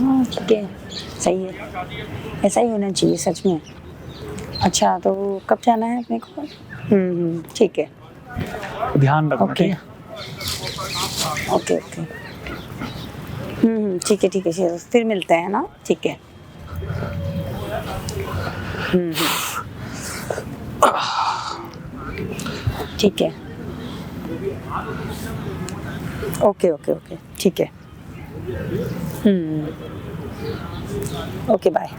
हाँ ठीक है, सही है, ऐसा ही होना चाहिए सच में। अच्छा तो कब जाना है अपने को? ठीक है, ध्यान रखना। ओके ठीक है, ओके ओके। ठीक है ठीक है, चलो फिर मिलते हैं ना, ठीक है। ठीक है, ओके ओके ओके, ठीक है। Okay bye.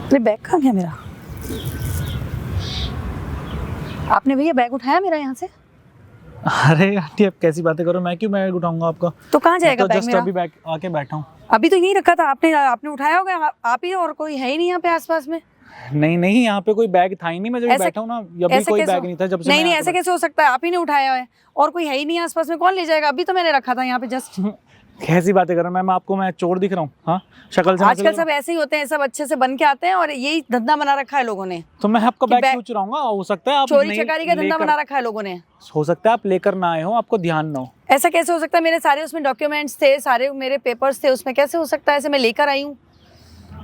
अरे बैग कहाँ गया मेरा? आपने भैया बैग उठाया मेरा यहाँ से? अरे आंटी आप कैसी बातें करो, मैं क्यों बैग उठाऊंगा आपका? तो कहाँ जाएगा तो बैग जस्ट मेरा? अभी बैग आके बैठा हूँ। अभी तो यहीं रखा था आपने, आपने उठाया होगा। आप ही और कोई है ही नहीं यहाँ पे आसपास में। नहीं नहीं, यहाँ पे कोई बैग था ही नहीं, मैं जब ऐसे- बैठा हूँ ना अभी ऐसे कोई कैसे बैग हो- नहीं था जब से नहीं मैं नहीं, यहाँ ऐसे पे कैसे हो सकता है? आप ही ने उठाया है और कोई है ही नहीं आसपास में, कौन ले जाएगा? अभी तो मैंने रखा था यहाँ पे जस्ट। कैसी बातें कर रहा हूँ मैं आपको? मैं चोर दिख रहा हूँ? हाँ, शक्ल से आजकल मतलब सब ऐसे ही होते हैं, सब अच्छे से बन के आते हैं और यही धंधा बना रखा है लोगों ने। तो मैं आपका कि बैग बैग- क्यों चुराऊंगा? हो सकता है आप चोरी नहीं चकारी का धंधा लेकर- बना रखा है लोगों ने। हो सकता है आप लेकर ना आए हो, आपको ध्यान ना हो। ऐसा कैसे हो सकता है? मेरे सारे उसमें डॉक्यूमेंट्स थे, सारे मेरे पेपर्स थे उसमें, कैसे हो सकता है? ऐसे मैं लेकर आई हूँ।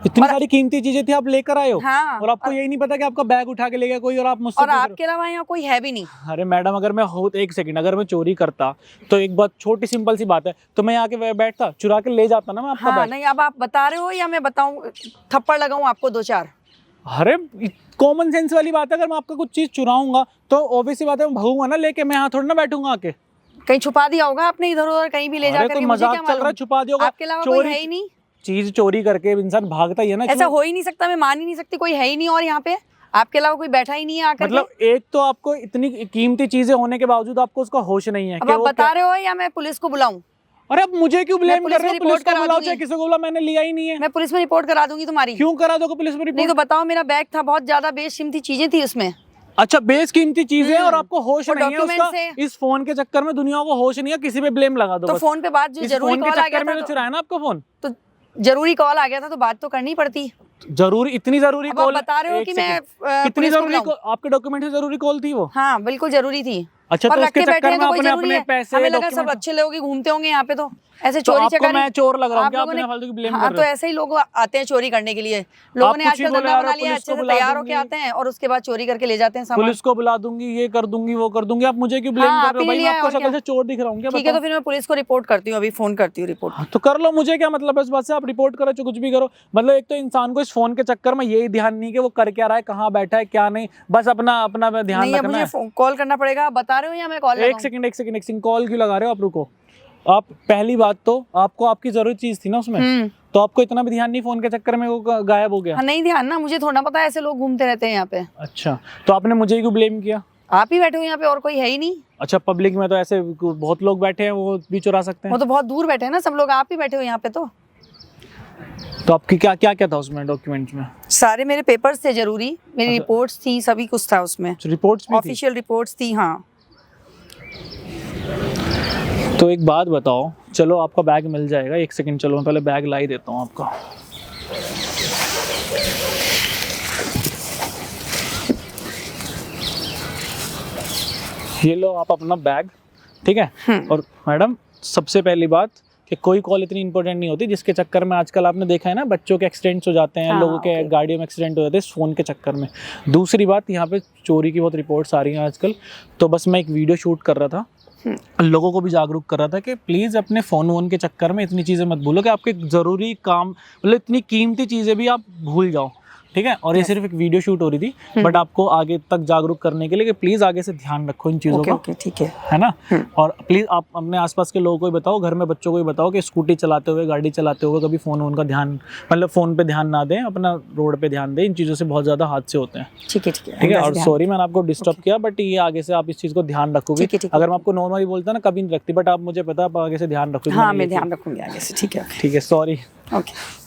इतनी सारी कीमती चीजें थी, आप लेकर आए हो। हाँ, और आपको यही नहीं पता कि आपका बैग उठा के ले गया कोई और आप मुझसे और पूछ रहे हो। आपके अलावा यहाँ कोई है भी नहीं। अरे मैडम, अगर मैं हो एक सेकंड, अगर मैं चोरी करता तो एक बात छोटी सिंपल सी बात है, तो मैं यहाँ के बैठता, चुरा के ले जाता ना मैं आपका हाँ बैग। नहीं, अब आप बता रहे हो या मैं बताऊं, थप्पड़ लगाऊं आपको 2-4? अरे कॉमन सेंस वाली बात है, अगर मैं आपका कुछ चीज चुराऊंगा तो ऑब्वियस सी बात है मैं भागूंगा ना लेके, मैं यहाँ थोड़ी ना बैठूंगा आके। कहीं छुपा दिया होगा आपने इधर उधर, कहीं भी ले जा अरे करके, कोई मुझे क्या मजाक चल रहा है, मालूम? छुपा दिया होगा। आपके अलावा कोई है ही नहीं। चीज चोरी करके इंसान भागता ही है ना। ऐसा हो ही नहीं सकता, मैं मान ही नहीं सकती, कोई है ही नहीं और यहाँ पे आपके अलावा कोई बैठा ही नहीं है आकर मतलब एक तो आपको इतनी कीमती चीजें होने के बावजूद आपको उसका होश नहीं है अब कि आप वो बता रहे हो या मैं पुलिस को बुलाऊं? अरे अब मुझे क्यों ब्लेम पुलिस कर रहे में हो? पुलिस रिपोर्ट को करा बुलाओ दूंगी। चाहे किसी को बुलाओ, मैंने लिया ही नहीं है। मैं पुलिस में रिपोर्ट करा दूंगी तुम्हारी। क्यों करा दोगे पुलिस में नहीं रिपोर्ट? तो बताओ, मेरा बैग था, बहुत ज्यादा बेशकीमती चीजें थी उसमें। अच्छा, बेस कीमती चीजें और आपको होश और नहीं है documents उसका। है। इस फोन के चक्कर में दुनिया को होश नहीं है, किसी पे ब्लेम लगा दो तो बस। फोन पे बात, जो इस जरूरी फोन के कॉल आ चक्कर गया में तो था चुराया ना आपका फोन। तो जरूरी कॉल आ गया था तो बात तो करनी पड़ती। जरूरी, इतनी जरूरी अब आप कॉल? बता रहे हो एक कि मैं सेकंड। कितनी पुलिस को जरूरी बुलाऊं? आपके डॉक्यूमेंट से जरूरी कॉल थी वो? हाँ बिल्कुल जरूरी थी। अच्छा, पर तो रख उसके के बैठे चक्कर हैं में तो कोई अपने जरूरी अपने है? पैसे हमें लगा सब document- अच्छे लोग ही घूमते होंगे यहाँ पे, तो ऐसे तो चोरी आपको चकारी। मैं चोर लग रहा हूँ आप क्या? आप लोगों ने, बिना फालतू की ब्लेम हाँ कर तो रहे हो। ऐसे ही लोग आते हैं चोरी करने के लिए। लोगों ने कुछ ही आजकल बोले धंधा यार, बना लिया है, पुलिस को अच्छे से बुला तैयार होके दूंगी। आते हैं और उसके बाद चोरी करके ले जाते हैं सामान। पुलिस को बुला दूंगी, ये कर दूंगी, वो कर दूंगी। आप मुझे क्यों ब्लेम हाँ, कर आप रहे हो ही भाई? ने मैं लिया आपको और शक्ल क्या? से चोर दिख रहा हूँ क्या? ठीक है, तो बताओ। फिर मैं पुलिस को रिपोर्ट करती हूँ, अभी फोन करती हूँ रिपोर्ट। तो कर लो, मुझे क्या मतलब है इस बात से? आप रिपोर्ट करो चाहे कुछ भी करो। मतलब एक तो इंसान को इस फोन के चक्कर में यही ध्यान नहीं कि वो कर क्या रहा है, कहाँ बैठा है, क्या नहीं, बस अपना अपना ध्यान नहीं, अब रखना है। मुझे कॉल करना पड़ेगा। आप बता रहे हो या मैं कॉल एक सेकंड कॉल क्यों लगा रहे हो आप? रुको। आप पहली बात तो आपको आपकी जरूरी चीज थी ना उसमें, तो आपको इतना भी ध्यान नहीं, फोन के चक्कर में वो गायब हो गया। हाँ नहीं ध्यान ना, मुझे थोड़ा पता है, ऐसे लोग घूमते रहते हैं यहाँ पे। अच्छा, तो आपने मुझे क्यों ब्लेम किया? आप ही बैठे हो यहाँ पे और कोई है ही नहीं। अच्छा, पब्लिक में तो ऐसे बहुत लोग बैठे हैं, वो भी चुरा सकते वो हैं। तो बहुत दूर बैठे हैं ना सब लोग, आप ही बैठे हो यहाँ पे। तो आपकी क्या क्या क्या था उसमें डॉक्यूमेंट्स में? सारे मेरे पेपर्स थे जरूरी, मेरी अच्छा। रिपोर्ट्स थी, सभी कुछ था उसमें। रिपोर्ट्स भी थी? ऑफिशियल रिपोर्ट्स थी, हाँ। तो एक बात बताओ, चलो आपका बैग मिल जाएगा। एक सेकंड, चलो मैं पहले बैग ला ही देता हूँ आपका। ये लो आप अपना बैग, ठीक है। और मैडम, सबसे पहली बात कि कोई कॉल इतनी इंपॉर्टेंट नहीं होती जिसके चक्कर में आजकल आपने देखा है ना, बच्चों के एक्सीडेंट्स हो जाते हैं, हाँ, लोगों के ओके। गाड़ियों में एक्सीडेंट हो जाते हैं इस फ़ोन के चक्कर में। दूसरी बात, यहाँ पे चोरी की बहुत रिपोर्ट्स आ रही हैं आजकल, तो बस मैं एक वीडियो शूट कर रहा था, लोगों को भी जागरूक कर रहा था कि प्लीज़ अपने फ़ोन वोन के चक्कर में इतनी चीज़ें मत भूलो कि आपके ज़रूरी काम, मतलब इतनी कीमती चीज़ें भी आप भूल जाओ, ठीक है। और ये सिर्फ एक वीडियो शूट हो रही थी, बट आपको आगे तक जागरूक करने के लिए कि प्लीज़ आगे से ध्यान रखो इन चीज़ों ओके का, ओके, ठीक है। है ना। और प्लीज़ आप अपने आसपास के लोगों को भी बताओ, घर में बच्चों को भी बताओ कि स्कूटी चलाते हुए, गाड़ी चलाते हुए कभी फ़ोन वोन का ध्यान, मतलब फ़ोन पे ध्यान ना दें, अपना रोड पे ध्यान दें। इन चीज़ों से बहुत ज़्यादा हादसे होते हैं, ठीक है ठीक है। ठीक है। और ध्यान- सॉरी मैंने आपको डिस्टर्ब किया, बट ये आगे से आप इस चीज़ को ध्यान रखोगे। ठीक है, ठीक है। अगर मैं आपको नॉर्मली बोलता ना, कभी नहीं रखती, बट आप मुझे पता, आप आगे से ध्यान रखोगे। हाँ मैं ध्यान रखूंगी आगे से, ठीक है। ठीक है, सॉरी। ओके।